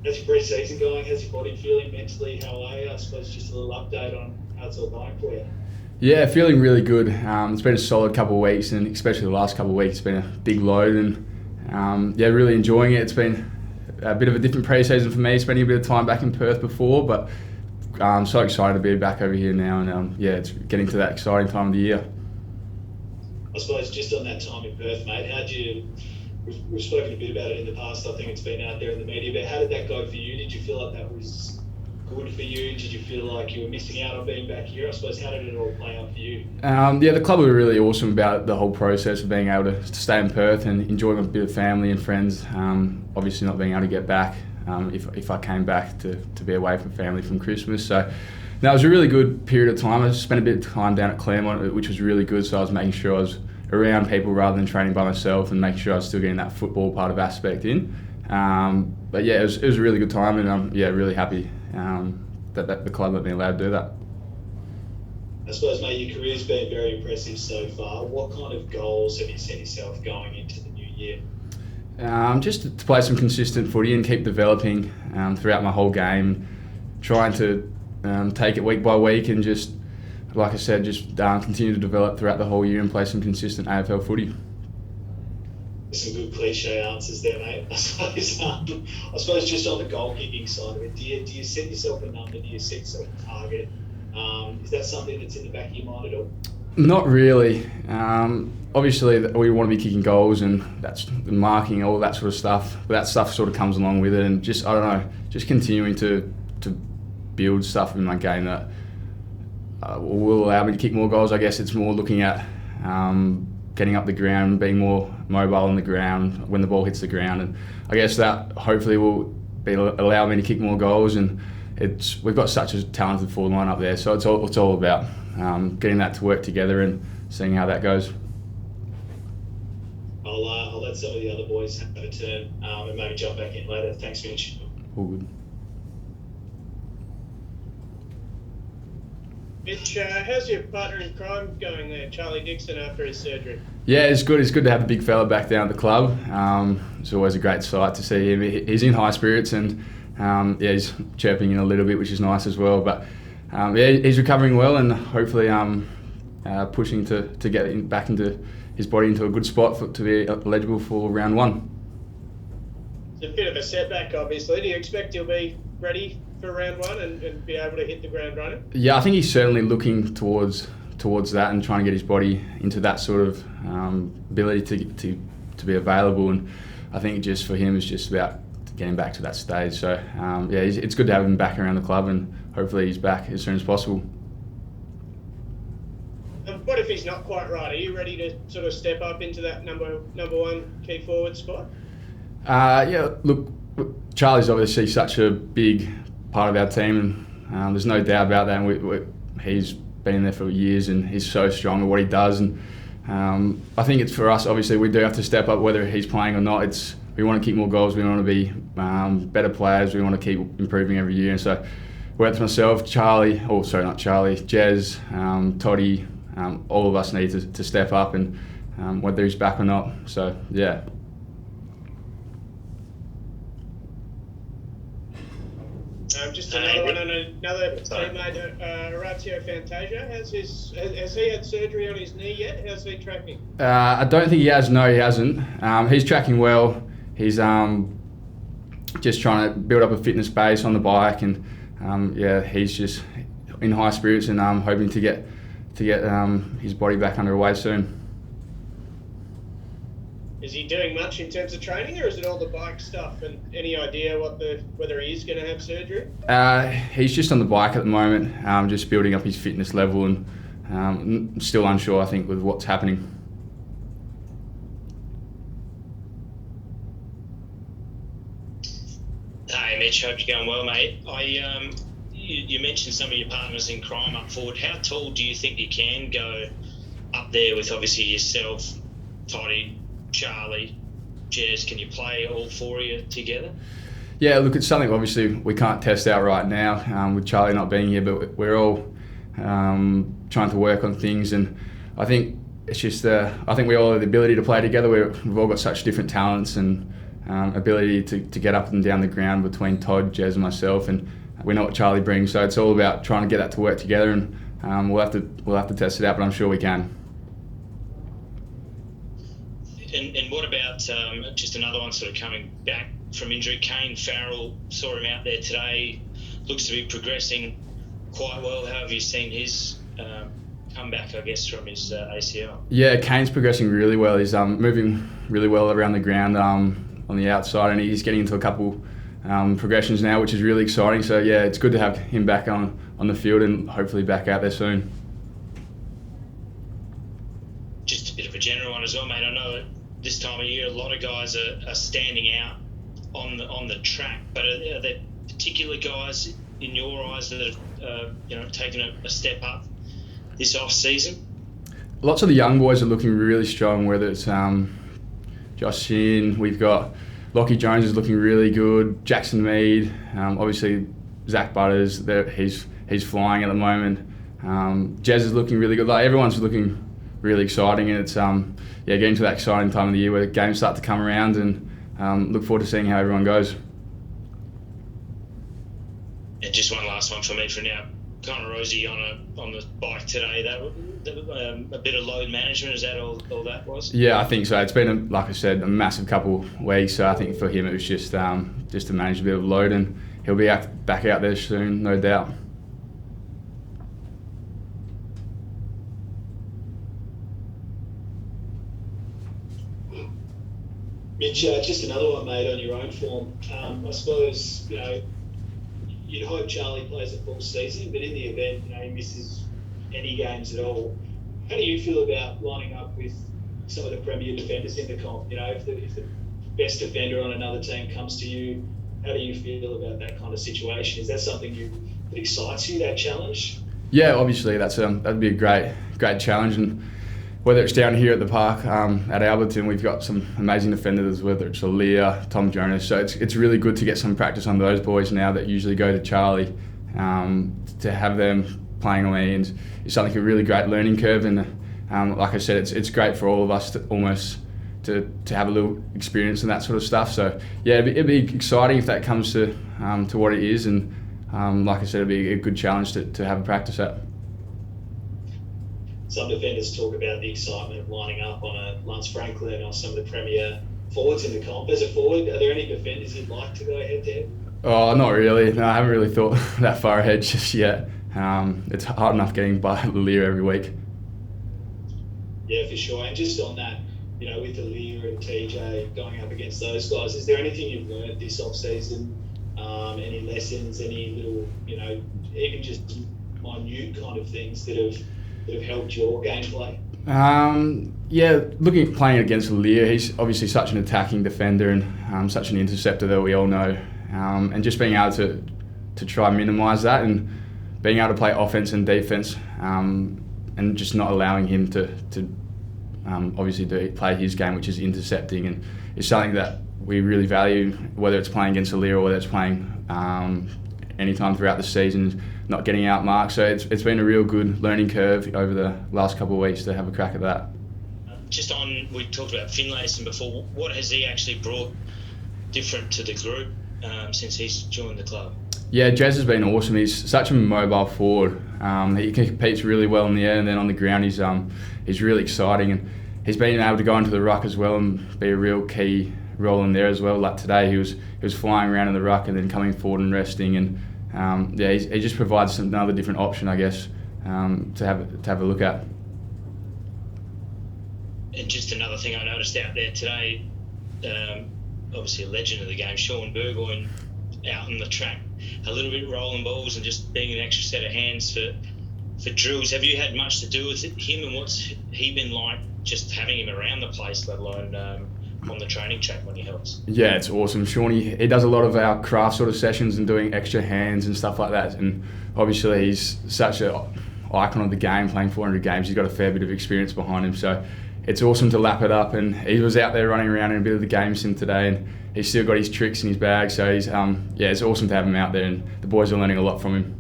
How's your pre-season going? How's your body feeling mentally? How are you? I suppose just a little update on how it's all going for you. Yeah, feeling really good. It's been a solid couple of weeks, and especially the last couple of weeks, it's been a big load, and really enjoying it. It's been a bit of a different pre-season for me, spending a bit of time back in Perth before, but I'm so excited to be back over here now, and it's getting to that exciting time of the year. I suppose just on that time in Perth, mate, we've spoken a bit about it in the past, I think it's been out there in the media, but how did that go for you? Did you feel like that was good for you? Did you feel like you were missing out on being back here? I suppose, how did it all play out for you? The club were really awesome about the whole process of being able to stay in Perth and enjoy a bit of family and friends. Obviously not being able to get back if I came back to be away from family from Christmas. So that was a really good period of time. I spent a bit of time down at Claremont, which was really good, so I was making sure I was around people rather than training by myself and making sure I was still getting that football part of aspect in. But yeah, it was a really good time, and I'm really happy that the club let me allowed to do that. I suppose, mate, your career's been very impressive so far. What kind of goals have you set yourself going into the new year? Just to play some consistent footy and keep developing throughout my whole game, trying to take it week by week and just, like I said, just continue to develop throughout the whole year and play some consistent AFL footy. Some good cliche answers there, mate. I suppose just on the goal kicking side of it, do you set yourself a number? Do you set yourself a target? Is that something that's in the back of your mind at all? Not really. Obviously, we want to be kicking goals, and that's the marking, all that sort of stuff. But that stuff sort of comes along with it, and just continuing to build stuff in my game that will allow me to kick more goals. I guess it's more looking at getting up the ground, being more mobile on the ground when the ball hits the ground, and I guess that hopefully will allow me to kick more goals. And we've got such a talented forward line up there, so it's all about getting that to work together and seeing how that goes. I'll let some of the other boys have a turn and maybe jump back in later. Thanks, Mitch. All good. Mitch, how's your partner in crime going there, Charlie Dixon, after his surgery? Yeah, it's good. It's good to have the big fella back down at the club. It's always a great sight to see him. He's in high spirits, and he's chirping in a little bit, which is nice as well. But he's recovering well, and hopefully pushing to get back into his body into a good spot to be eligible for round one. It's a bit of a setback, obviously. Do you expect he'll be ready for round one and be able to hit the ground running? Yeah, I think he's certainly looking towards that and trying to get his body into that sort of ability to be available. And I think just for him, it's just about getting back to that stage. So it's good to have him back around the club, and hopefully he's back as soon as possible. What if he's not quite right? Are you ready to sort of step up into that number one key forward spot? Look, Charlie's obviously such a big part of our team, and there's no doubt about that. And he's been there for years, and he's so strong at what he does. And I think it's for us. Obviously, we do have to step up, whether he's playing or not. We want to kick more goals. We want to be better players. We want to keep improving every year. And so, whether it's myself, Jez, Toddy, all of us need to step up, and whether he's back or not. So yeah. Just another one on another teammate, Orazio Fantasia. Has he had surgery on his knee yet? How's he tracking? I don't think he has. No, he hasn't. He's tracking well. He's just trying to build up a fitness base on the bike, and he's just in high spirits, and hoping to get his body back underway soon. Is he doing much in terms of training, or is it all the bike stuff? And any idea whether he is going to have surgery? He's just on the bike at the moment, just building up his fitness level, and still unsure, I think, with what's happening. Hey Mitch, hope you're going well, mate. You mentioned some of your partners in crime up forward. How tall do you think you can go up there with obviously yourself, Toddy, Charlie, Jez? Can you play all four of you together? Yeah, look, it's something obviously we can't test out right now with Charlie not being here, but we're all trying to work on things, and I think it's just I think we all have the ability to play together. We've all got such different talents, and ability to get up and down the ground between Todd, Jez and myself, and we know what Charlie brings, so it's all about trying to get that to work together, and we'll have to test it out, but I'm sure we can. And what about just another one sort of coming back from injury? Kane Farrell, saw him out there today, looks to be progressing quite well. How have you seen his comeback, I guess, from his ACL? Yeah, Kane's progressing really well. He's moving really well around the ground on the outside, and he's getting into a couple progressions now, which is really exciting. So yeah, it's good to have him back on the field and hopefully back out there soon. Just a bit of a general one as well, mate. I know that this time of year a lot of guys are standing out on the track, but are there particular guys in your eyes that have taken a step up this off season? Lots of the young boys are looking really strong, whether it's Josh Shin, we've got Lockie Jones is looking really good, Jackson Mead, obviously Zach Butters, he's flying at the moment. Jez is looking really good. Like, everyone's looking really exciting, and it's getting to that exciting time of the year where the games start to come around, and look forward to seeing how everyone goes. And just one last one for me for now. Connor Rosie on the bike today. That a bit of load management. Is that all that was? Yeah, I think so. It's been, like I said, a massive couple weeks. So I think for him it was just to manage a bit of load, and he'll be back out there soon, no doubt. Mitch, just another one, mate, on your own form. I suppose, you'd hope Charlie plays a full season, but in the event, he misses any games at all, how do you feel about lining up with some of the premier defenders in the comp? If the best defender on another team comes to you, how do you feel about that kind of situation? Is that something that excites you, that challenge? Yeah, obviously that'd be a great challenge, and whether it's down here at the park at Alberton, we've got some amazing defenders, whether it's Aaliyah, Tom Jonas. So it's really good to get some practice on those boys now that usually go to Charlie. To have them playing on me and it's something a really great learning curve. And like I said, it's great for all of us to have a little experience and that sort of stuff. So yeah, it'd be exciting if that comes to what it is. And like I said, it'd be a good challenge to have a practice at. Some defenders talk about the excitement of lining up on a Lance Franklin or some of the premier forwards in the comp. As a forward, are there any defenders you'd like to go head-to-head? Oh, not really. No, I haven't really thought that far ahead just yet. It's hard enough getting by Lear every week. Yeah, for sure. And just on that, with Lear and TJ going up against those guys, is there anything you've learned this off-season? Any lessons, any little, even just minute kind of things that have helped your gameplay? Playing against Lear, he's obviously such an attacking defender and such an interceptor that we all know. And just being able to try and minimise that and being able to play offence and defence and just not allowing him to play his game, which is intercepting, and it's something that we really value, whether it's playing against Lear or whether it's playing anytime throughout the season, not getting outmarked. So it's been a real good learning curve over the last couple of weeks to have a crack at that. We talked about Finlayson before. What has he actually brought different to the group since he's joined the club? Yeah, Jez has been awesome. He's such a mobile forward. He competes really well in the air, and then on the ground he's really exciting, and he's been able to go into the ruck as well and be a real key role in there as well. Like today, he was flying around in the ruck and then coming forward and resting, and he just provides another different option, I guess, to have a look at. And just another thing I noticed out there today, obviously a legend of the game, Sean Burgoyne, out on the track, a little bit rolling balls and just being an extra set of hands for drills. Have you had much to do with him, and what's he been like just having him around the place, let alone on the training track when he helps? Yeah, it's awesome. Shawnee, he does a lot of our craft sort of sessions and doing extra hands and stuff like that, and obviously he's such an icon of the game, playing 400 games. He's got a fair bit of experience behind him, so it's awesome to lap it up. And he was out there running around in a bit of the game sim today, and he's still got his tricks in his bag, so he's it's awesome to have him out there, and the boys are learning a lot from him.